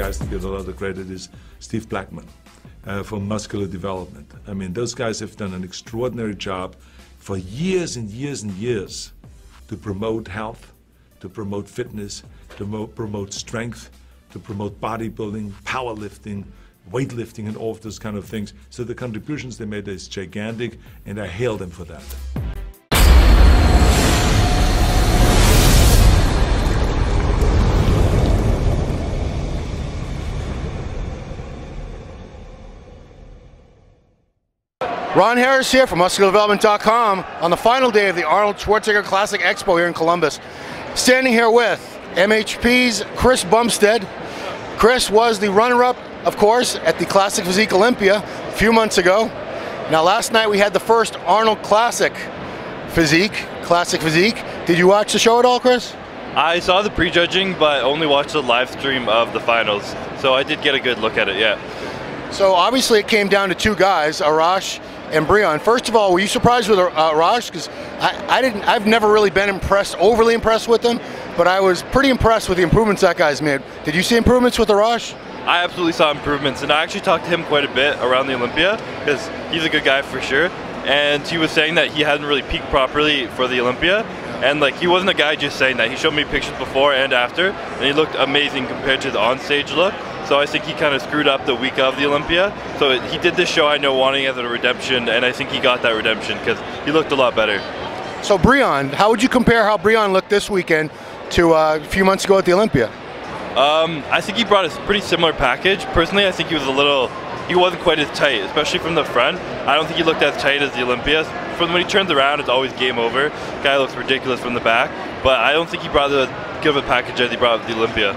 guys to get a lot of credit is Steve Blackman for muscular development. I mean, those guys have done an extraordinary job for years and years and years to promote health, to promote fitness, to promote strength, to promote bodybuilding, powerlifting, weightlifting, and all of those kind of things. So the contributions they made is gigantic, and I hail them for that. Ron Harris here from MuscularDevelopment.com on the final day of the Arnold Schwarzenegger Classic Expo here in Columbus. Standing here with MHP's Chris Bumstead. Chris was the runner-up, of course, at the Classic Physique Olympia a few months ago. Now last night we had the first Arnold Classic Physique. Did you watch the show at all, Chris? I saw the prejudging, but only watched the live stream of the finals. So I did get a good look at it, yeah. So obviously it came down to two guys, Arash and Breon. First of all, were you surprised with Arash? Because I've never really been overly impressed with him, but I was pretty impressed with the improvements that guy's made. Did you see improvements with Arash? I absolutely saw improvements, and I actually talked to him quite a bit around the Olympia, because he's a good guy for sure. And he was saying that he hadn't really peaked properly for the Olympia, and like he wasn't a guy just saying that. He showed me pictures before and after, and he looked amazing compared to the on-stage look. So I think he kind of screwed up the week of the Olympia. So he did this show, I know, wanting it as a redemption, and I think he got that redemption because he looked a lot better. So Breon, how would you compare how Breon looked this weekend to a few months ago at the Olympia? I think he brought a pretty similar package. Personally, I think he wasn't quite as tight, especially from the front. I don't think he looked as tight as the Olympia. From when he turns around, it's always game over. Guy looks ridiculous from the back, but I don't think he brought as good of a package as he brought at the Olympia.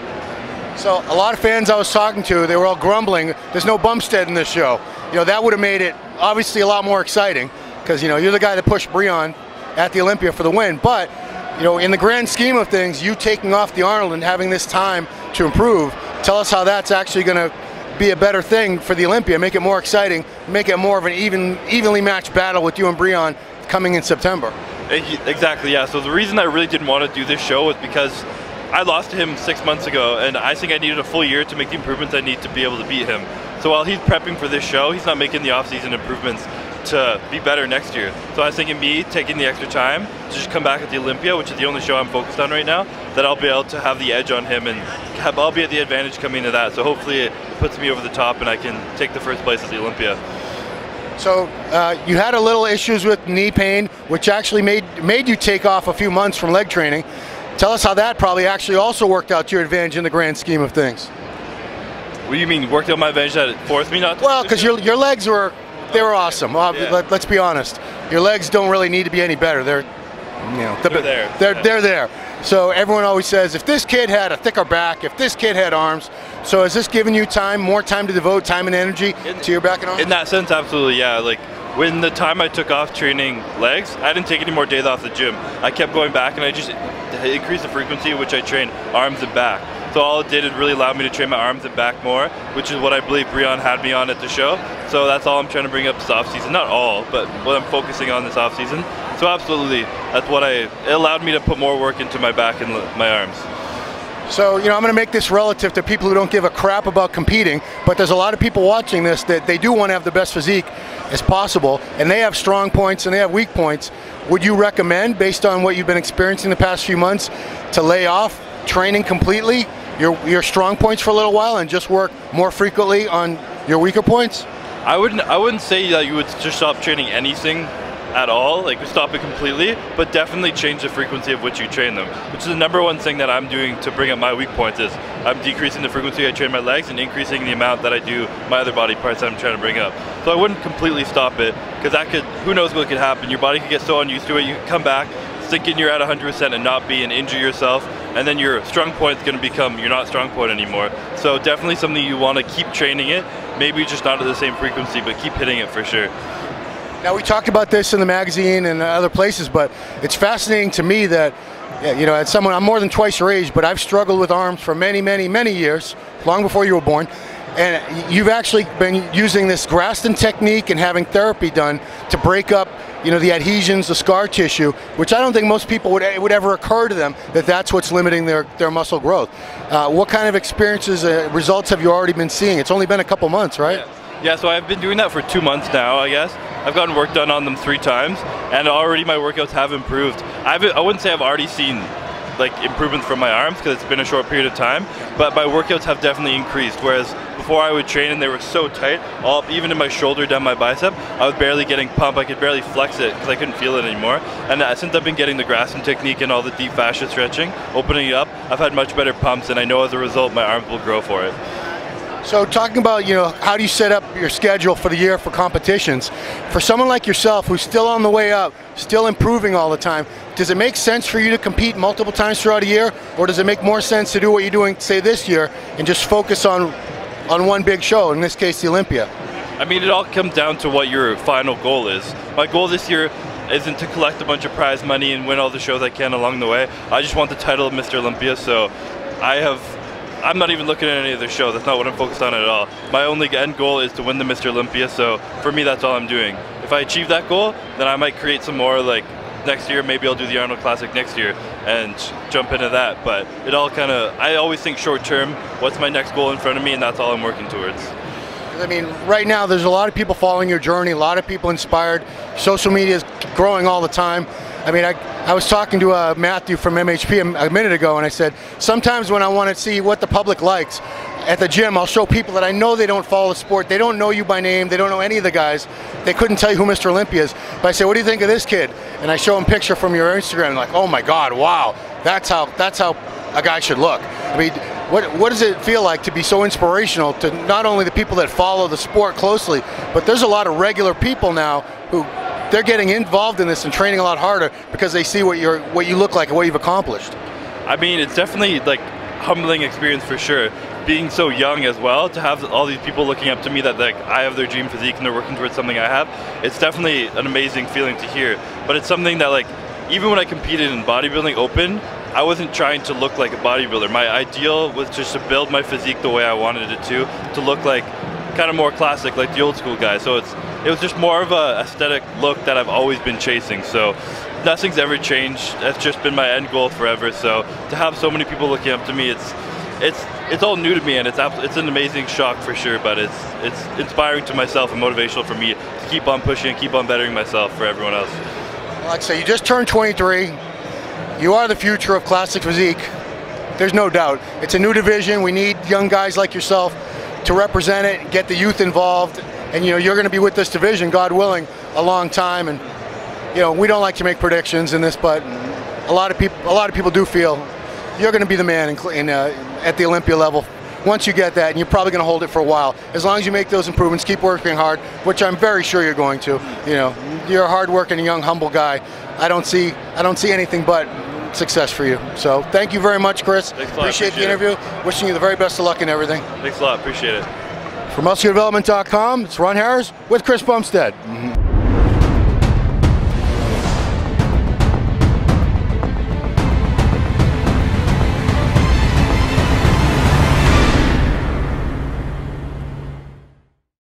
So a lot of fans I was talking to, they were all grumbling, there's no Bumstead in this show. You know, that would have made it obviously a lot more exciting because, you know, you're the guy that pushed Breon at the Olympia for the win. But, you know, in the grand scheme of things, you taking off the Arnold and having this time to improve, tell us how that's actually going to be a better thing for the Olympia, make it more exciting, make it more of an evenly matched battle with you and Breon coming in September. Exactly, yeah. So the reason I really didn't want to do this show was because I lost to him 6 months ago, and I think I needed a full year to make the improvements I need to be able to beat him. So while he's prepping for this show, he's not making the off-season improvements to be better next year. So I was thinking me taking the extra time to just come back at the Olympia, which is the only show I'm focused on right now, that I'll be able to have the edge on him, and I'll be at the advantage coming into that. So hopefully it puts me over the top and I can take the first place at the Olympia. So you had a little issues with knee pain, which actually made you take off a few months from leg training. Tell us how that probably actually also worked out to your advantage in the grand scheme of things. What do you mean, worked out my advantage that it forced me not to? Well, because your legs were awesome. Yeah. Let's be honest. Your legs don't really need to be any better. They're there. So everyone always says, if this kid had a thicker back, if this kid had arms. So has this given you more time to devote time and energy to your back and arms? In that sense, absolutely, yeah. Like, when the time I took off training legs, I didn't take any more days off the gym. I kept going back, and I just increased the frequency at which I trained arms and back. So all it did is really allow me to train my arms and back more, which is what I believe Breon had me on at the show. So that's all I'm trying to bring up this off season. Not all, but what I'm focusing on this off season. So absolutely, that's what it allowed me to put more work into my back and my arms. So, you know, I'm going to make this relative to people who don't give a crap about competing, but there's a lot of people watching this that they do want to have the best physique as possible, and they have strong points and they have weak points. Would you recommend, based on what you've been experiencing the past few months, to lay off training completely, your strong points for a little while, and just work more frequently on your weaker points? I wouldn't say that you would just stop training anything at all, like stop it completely, but definitely change the frequency of which you train them, which is the #1 thing that I'm doing to bring up my weak points. Is I'm decreasing the frequency I train my legs and increasing the amount that I do my other body parts that I'm trying to bring up. So I wouldn't completely stop it, because that could, who knows what could happen. Your body could get so unused to it, you could come back thinking you're at 100% and not be, and injure yourself, and then your strong point is going to become you're not strong point anymore. So definitely something you want to keep training it, maybe just not at the same frequency, but keep hitting it for sure. Now, we talked about this in the magazine and other places, but it's fascinating to me that, you know, as someone, I'm more than twice your age, but I've struggled with arms for many, many, many years, long before you were born. And you've actually been using this Graston technique and having therapy done to break up, you know, the adhesions, the scar tissue, which I don't think most people would ever occur to them that that's what's limiting their muscle growth. What kind of experiences, results have you already been seeing? It's only been a couple months, right? Yeah, so I've been doing that for 2 months now, I guess. I've gotten work done on them 3 times, and already my workouts have improved. I wouldn't say I've already seen like improvements from my arms because it's been a short period of time, but my workouts have definitely increased, whereas before I would train and they were so tight, even in my shoulder down my bicep, I was barely getting pump. I could barely flex it because I couldn't feel it anymore. And since I've been getting the Graston technique and all the deep fascia stretching, opening it up, I've had much better pumps, and I know as a result my arms will grow for it. So talking about, you know, how do you set up your schedule for the year for competitions? For someone like yourself who's still on the way up, still improving all the time, does it make sense for you to compete multiple times throughout a year, or does it make more sense to do what you're doing, say, this year and just focus on one big show, in this case the Olympia? I mean, it all comes down to what your final goal is. My goal this year isn't to collect a bunch of prize money and win all the shows I can along the way. I just want the title of Mr. Olympia, so I'm not even looking at any of the shows. That's not what I'm focused on at all. My only end goal is to win the Mr. Olympia, so for me that's all I'm doing. If I achieve that goal, then I might create some more, like next year maybe I'll do the Arnold Classic next year and jump into that. But it all kind of, I always think short term, what's my next goal in front of me, and that's all I'm working towards. I mean, right now there's a lot of people following your journey, a lot of people inspired. Social media is growing all the time. I mean, I was talking to Matthew from MHP a minute ago, and I said, sometimes when I want to see what the public likes, at the gym, I'll show people that I know they don't follow the sport, they don't know you by name, they don't know any of the guys, they couldn't tell you who Mr. Olympia is. But I say, what do you think of this kid? And I show them a picture from your Instagram, and like, oh my God, wow, that's how a guy should look. I mean, what does it feel like to be so inspirational to not only the people that follow the sport closely, but there's a lot of regular people now who they're getting involved in this and training a lot harder because they see what you look like and what you've accomplished. I mean, it's definitely like humbling experience for sure. Being so young as well, to have all these people looking up to me that like I have their dream physique and they're working towards something I have, it's definitely an amazing feeling to hear. But it's something that, like, even when I competed in bodybuilding open, I wasn't trying to look like a bodybuilder. My ideal was just to build my physique the way I wanted it to look like kind of more classic, like the old school guy. So it was just more of a aesthetic look that I've always been chasing. So nothing's ever changed. That's just been my end goal forever. So to have so many people looking up to me, it's all new to me, and it's an amazing shock for sure. But it's inspiring to myself and motivational for me to keep on pushing and keep on bettering myself for everyone else. Like I say, you just turned 23. You are the future of classic physique. There's no doubt. It's a new division. We need young guys like yourself to represent it, get the youth involved, and you know you're going to be with this division, God willing, a long time. And you know we don't like to make predictions in this, but a lot of people do feel you're going to be the man at the Olympia level. Once you get that, and you're probably going to hold it for a while. As long as you make those improvements, keep working hard, which I'm very sure you're going to. You know, you're a hard-working, young, humble guy. I don't see anything but success for you. So thank you very much, Chris. Thanks a lot. Appreciate the interview. Wishing you the very best of luck in everything. Thanks a lot. Appreciate it. For MuscularDevelopment.com, it's Ron Harris with Chris Bumstead.